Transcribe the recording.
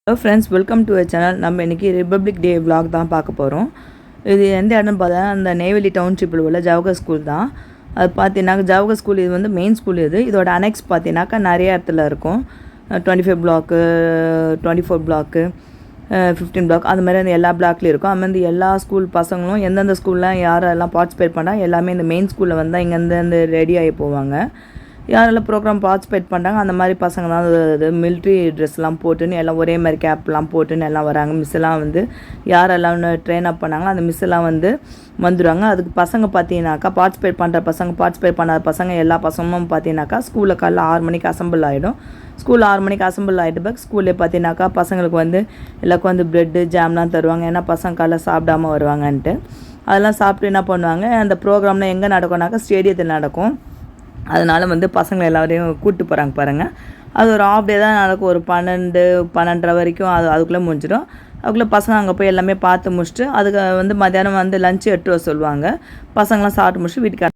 Hello friends, welcome to our channel. நம்ம இன்றைக்கி republic டே vlog தான் பார்க்க போகிறோம். இது எந்த இடம்னு பார்த்தா அந்த நெய்வேலி டவுன்ஷிப்பில் உள்ள ஜவஹர் ஸ்கூல் தான். அது பார்த்தீங்கன்னாக்கா ஜவஹர் ஸ்கூல் இது வந்து மெயின் ஸ்கூல். இதோட அனெக்ஸ் பார்த்தீங்கன்னாக்கா நிறைய இடத்துல இருக்கும். 25 பிளாக்கு, 24 பிளாக்கு, 15 பிளாக், அது மாதிரி அந்த எல்லா பிளாக்லேயும் இருக்கும். அது மாதிரி எல்லா ஸ்கூல் பசங்களும் எந்தெந்த ஸ்கூலில் யாரெல்லாம் பார்ட்டிசிபேட் பண்ணால் எல்லாமே இந்த மெயின் ஸ்கூலில் வந்தால் இங்கேருந்து ரெடி ஆகி போவாங்க. யாரெல்லாம் ப்ரோக்ராம் பார்ட்டிசிபேட் பண்ணுறாங்க அந்த மாதிரி பசங்களாம் இது மிலிட்ரி ட்ரெஸ்லாம் போட்டுன்னு எல்லாம் ஒரே மாதிரி கேப்லாம் போட்டுன்னு எல்லாம் வராங்க. மிஸ்ஸெல்லாம் வந்து யாரெல்லாம் ட்ரெயின் அப் பண்ணாங்களோ அந்த மிஸ்ஸெல்லாம் வந்துடுவாங்க. அதுக்கு பசங்க பார்த்தீங்கன்னாக்கா பார்ட்டிசிபேட் பண்ணுற பசங்க, பார்ட்டிசிபேட் பண்ணாத பசங்க எல்லா பசங்களும் பார்த்தீங்கன்னாக்கா ஸ்கூலில் காலைல 6 மணிக்கு அசம்பிள் ஆகிடும். ஸ்கூல் 6 மணிக்கு அசம்பிள் ஆகிட்டு பிறகு ஸ்கூல்லே பார்த்தீங்கன்னாக்கா பசங்களுக்கு எல்லாருக்கும் ப்ரெட்டு ஜாம்லாம் தருவாங்க. ஏன்னா பசங்க காலைல சாப்பிடாம வருவாங்கன்ட்டு. அதெல்லாம் சாப்பிட்டு என்ன பண்ணுவாங்க, அந்த ப்ரோக்ராம்லாம் எங்கே நடக்கும்னாக்கா ஸ்டேடியத்தில் நடக்கும். அதனால் பசங்களை எல்லாரையும் கூப்பிட்டு போகிறாங்க பாருங்கள். அது ஒரு ஆஃப் டே தான் நடக்கும். ஒரு 12-12:30 வரைக்கும் அதுக்குள்ளே முடிஞ்சிடும். அதுக்குள்ளே பசங்க அங்கே போய் எல்லாமே பார்த்து முடிச்சுட்டு அதுக்கு மத்தியானம் லஞ்சு எடுத்து வர சொல்லுவாங்க. பசங்களாம் சாப்பிட்டு முடிச்சுட்டு வீட்டுக்கு